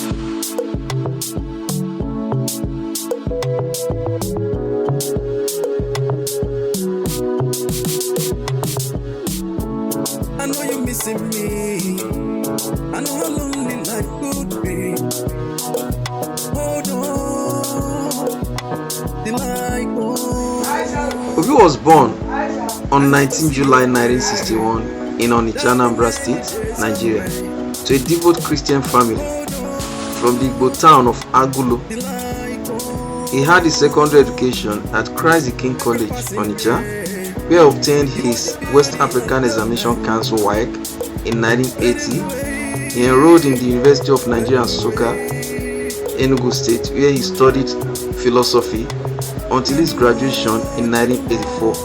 I know you're missing me. I know how lonely life could be. Hold on, the light goes. Obi was born on 19 July 1961 in Onitsha, Anambra State, Nigeria, to a devout Christian family from the Igbo town of Agulo. He had his secondary education at Christ the King College, Onitsha, where he obtained his West African Examination Council (WAEC) in 1980. He enrolled in the University of Nigeria, Nsukka, Enugu State, where he studied philosophy until his graduation in 1984.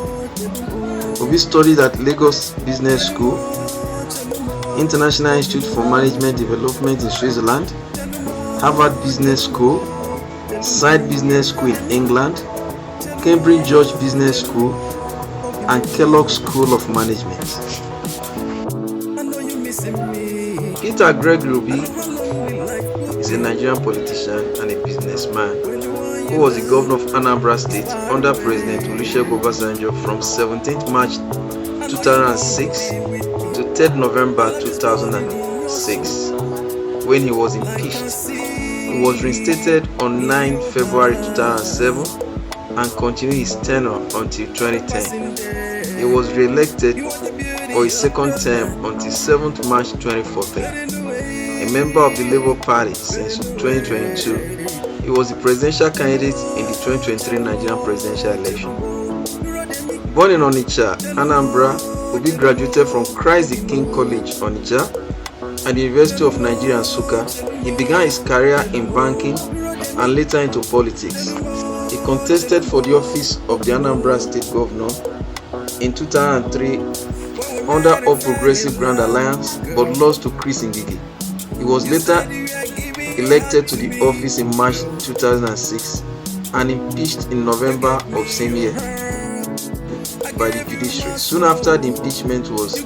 Obi studied at Lagos Business School, International Institute for Management Development in Switzerland, Harvard Business School, Side Business School in England, Cambridge George Business School, and Kellogg School of Management. Peter Obi is a Nigerian politician and a businessman who was the governor of Anambra State under President Olusegun Obasanjo from 17th March 2006 to 3rd November 2006 when he was impeached. He was reinstated on 9 February 2007 and continued his tenure until 2010. He was re-elected for his second term until 7th March 2014. A member of the Labour Party since 2022, he was the presidential candidate in the 2023 Nigerian presidential election. Born in Onitsha, Anambra, Obi graduated from Christ the King College, Onitsha, and the University of Nigeria, Nsukka. He began his career in banking and later into politics. He contested for the office of the Anambra State Governor in 2003 under All Progressive Grand Alliance but lost to Chris Ngige. He was later elected to the office in March 2006 and impeached in November of same year by the judiciary. Soon after the impeachment was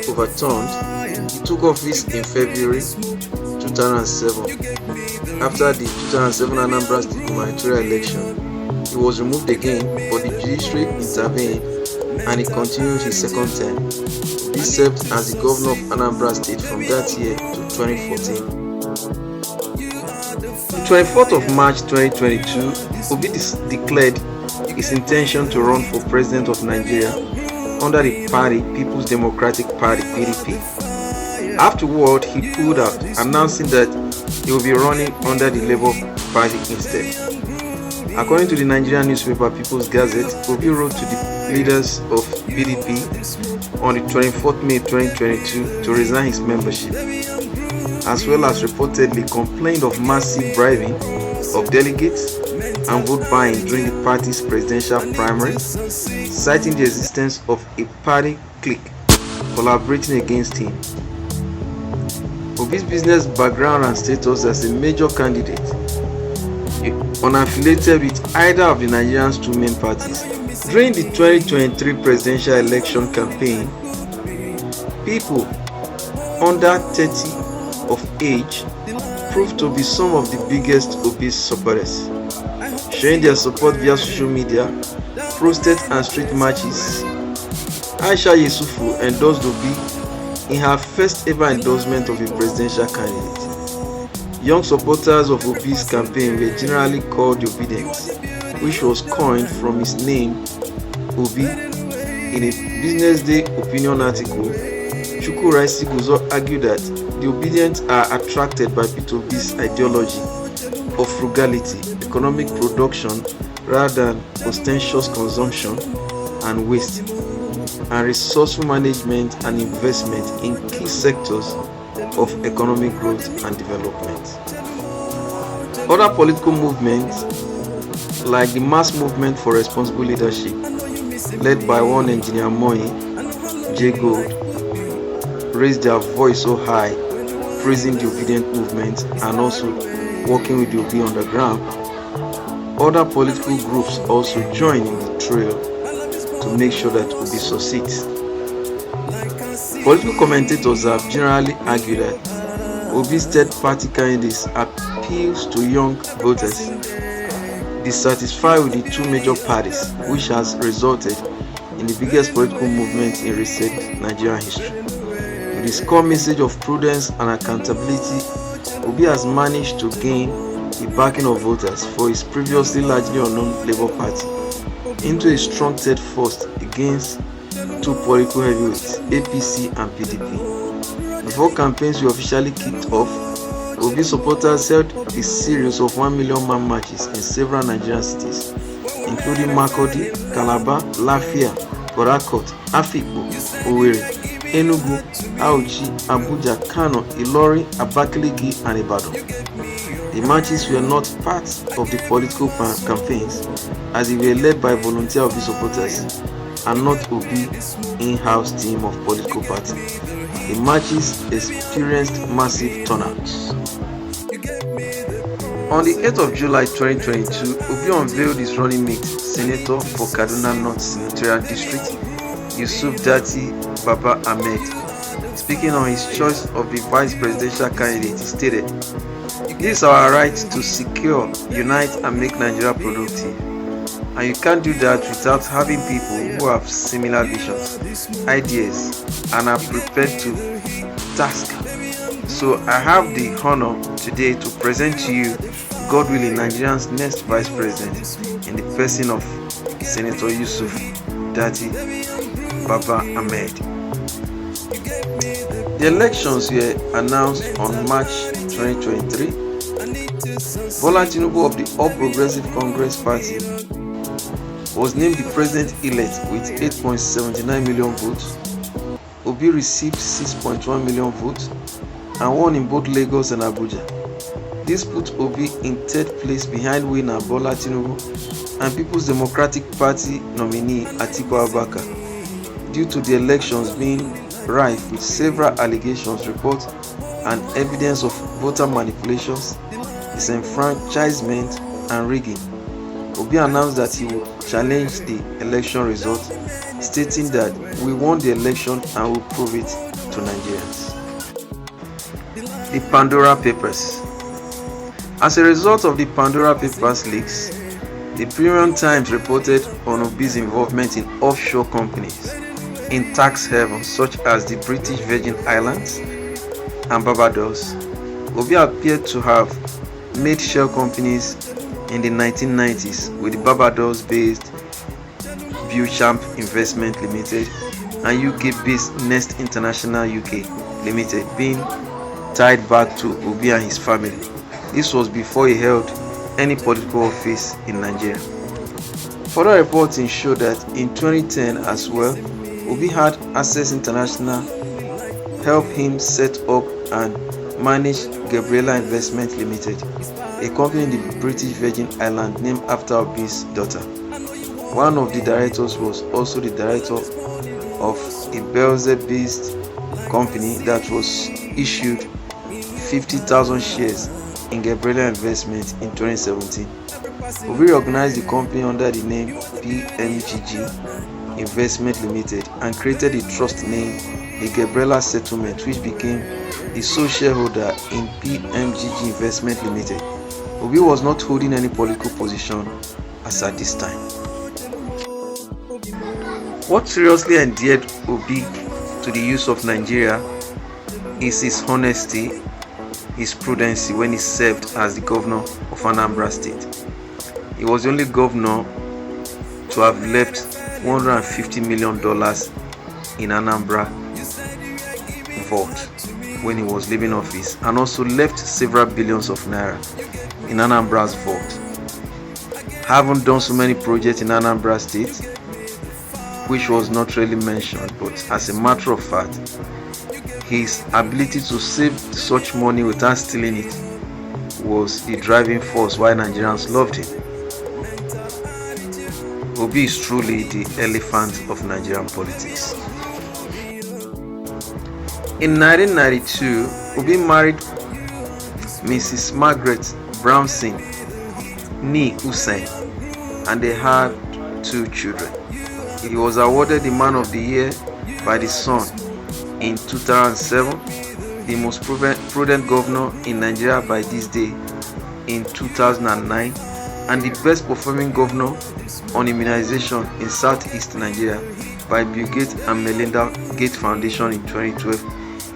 overturned, he took office in February 2007. After the 2007 Anambra State gubernatorial election, he was removed again, but the judiciary intervened and he continued his second term. He served as the governor of Anambra State from that year to 2014. On 24th of March 2022, Obi declared his intention to run for president of Nigeria under the party People's Democratic Party (PDP). Afterward, he pulled out, announcing that he will be running under the Labour Party instead. According to the Nigerian newspaper People's Gazette, Obi wrote to the leaders of PDP on the 24th May 2022 to resign his membership, as well as reportedly complained of massive bribing of delegates and vote buying during the party's presidential primaries, citing the existence of a party clique collaborating against him. Obi's business background and status as a major candidate, unaffiliated with either of the Nigerian's two main parties. During the 2023 presidential election campaign, people under 30 of age proved to be some of the biggest Obi's supporters, showing their support via social media, protests and street marches. Aisha Yesufu endorsed Obi in her first ever endorsement of a presidential candidate. Young supporters of Obi's campaign were generally called the Obidient, which was coined from his name, Obi. In a Business Day opinion article, Chukwu Raisiguzo argued that the Obidient are attracted by Peter Obi's ideology of frugality, economic production rather than ostentatious consumption and waste, and resourceful management and investment in key sectors of economic growth and development. Other political movements, like the mass movement for responsible leadership, led by one engineer Moi J. Gold, raised their voice so high, praising the Obidient movement and also working with the Obi on the ground. Other political groups also joined in the trail to make sure that Obi succeeds. Political commentators have generally argued that Obi's third-party candidates appeals to young voters dissatisfied with the two major parties, which has resulted in the biggest political movement in recent Nigerian history. With his core message of prudence and accountability, Obi has managed to gain the backing of voters for his previously largely unknown Labour Party into a strong third force against two political heavyweights, APC and PDP. Before campaigns were officially kicked off, Obi supporters held a series of 1 million man marches in several Nigerian cities, including Makurdi, Calabar, Lafia, Port Harcourt, Afikpo, Owerri, Enugu, Auchi, Abuja, Kano, Ilorin, Abakaliki, and Ibadan. The marches were not part of the political campaigns, as they were led by volunteer Obi supporters and not Obi's in-house team of political party. The marches experienced massive turnouts. On the 8th of July 2022, Obi unveiled his running mate, Senator for Kaduna North Senatorial District, Yusuf Datti Baba Ahmed. Speaking on his choice of the vice presidential candidate, he stated, "This is our right to secure, unite and make Nigeria productive. And you can't do that without having people who have similar visions, ideas, and are prepared to task. So I have the honor today to present to you, God willing, Nigeria's next vice president in the person of Senator Yusuf Datti Baba Ahmed." The elections were announced on March 2023. Bola Tinubu of the All Progressive Congress Party was named the president-elect with 8.79 million votes. Obi received 6.1 million votes and won in both Lagos and Abuja. This put Obi in third place behind winner Bola Tinubu and People's Democratic Party nominee Atiku Abubakar, due to the elections being rife with several allegations, reports, and evidence of voter manipulations, disenfranchisement, and rigging. Obi announced that he would challenge the election result, stating that "we won the election and will prove it to Nigerians." The Pandora Papers. As a result of the Pandora Papers leaks, the Premium Times reported on Obi's involvement in offshore companies in tax havens such as the British Virgin Islands and Barbados. Obi appeared to have made shell companies in the 1990s with the Barbados-based Beauchamp Investment Limited and UK-based Nest International UK Limited being tied back to Obi and his family. This was before he held any political office in Nigeria. Further reporting showed that in 2010 as well, Obi had Access International help him set up and manage Gabriela Investment Limited, a company in the British Virgin Islands named after Obi's daughter. One of the directors was also the director of a Belgium-based company that was issued 50,000 shares in Gabriela Investment in 2017. Obi reorganized the company under the name PMGG Investment Limited and created a trust named the Gabriela Settlement, which became the sole shareholder in PMGG Investment Limited. Obi was not holding any political position as at this time. What seriously endeared Obi to the use of Nigeria is his honesty, his prudence when he served as the governor of Anambra State. He was the only governor to have left $150 million in Anambra vault when he was leaving office, and also left several billions of naira in Anambra's vault. Haven't done so many projects in Anambra State, which was not really mentioned, but as a matter of fact, his ability to save such money without stealing it was the driving force why Nigerians loved him. Obi is truly the elephant of Nigerian politics. In 1992, Obi married Mrs. Margaret Brownson Nee Hussein, and they had 2 children. He was awarded the Man of the Year by The Sun in 2007, the most prudent governor in Nigeria by this day in 2009 and the best performing governor on immunization in Southeast Nigeria by Bill Gates and Melinda Gates Foundation in 2012.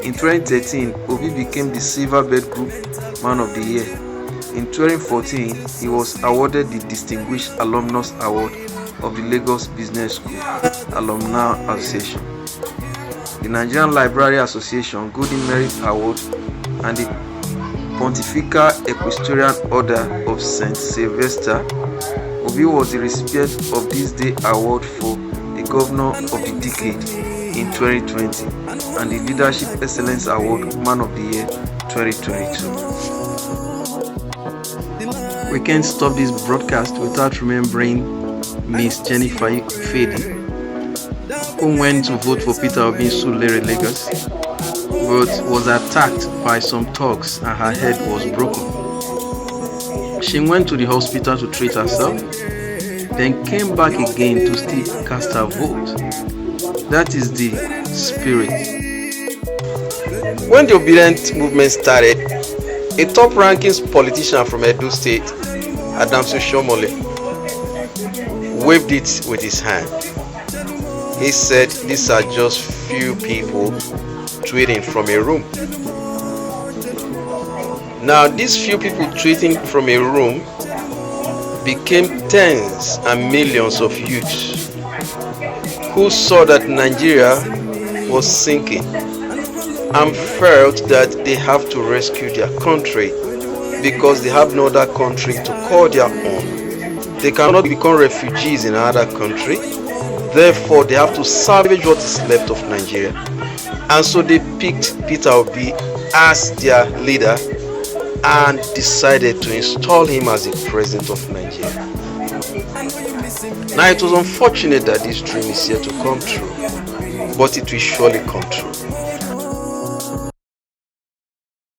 In 2013, Obi became the Silverbird Group Man of the Year. In 2014, he was awarded the Distinguished Alumnus Award of the Lagos Business School Alumni Association, the Nigerian Library Association Golden Merit Award, and the Pontifical Equestrian Order of St. Sylvester. Obi was the recipient of this day award for the Governor of the Decade in 2020 and the Leadership Excellence Award Man of the Year 2022. We can't stop this broadcast without remembering Miss Jennifer Fedi, who went to vote for Peter Obi in Surulere, Lagos, but was attacked by some thugs and her head was broken. She went to the hospital to treat herself, then came back again to still cast her vote. That is the spirit. When the Obidient movement started, a top-ranking politician from Edo State, Adamson Shomole, waved it with his hand. He said these are just few people tweeting from a room. Now these few people tweeting from a room became tens and millions of youths who saw that Nigeria was sinking and felt that they have to rescue their country because they have no other country to call their own. They cannot become refugees in another country. Therefore, they have to salvage what is left of Nigeria. And so they picked Peter Obi as their leader and decided to install him as the president of Nigeria. Now, it was unfortunate that this dream is yet to come true, but it will surely come true.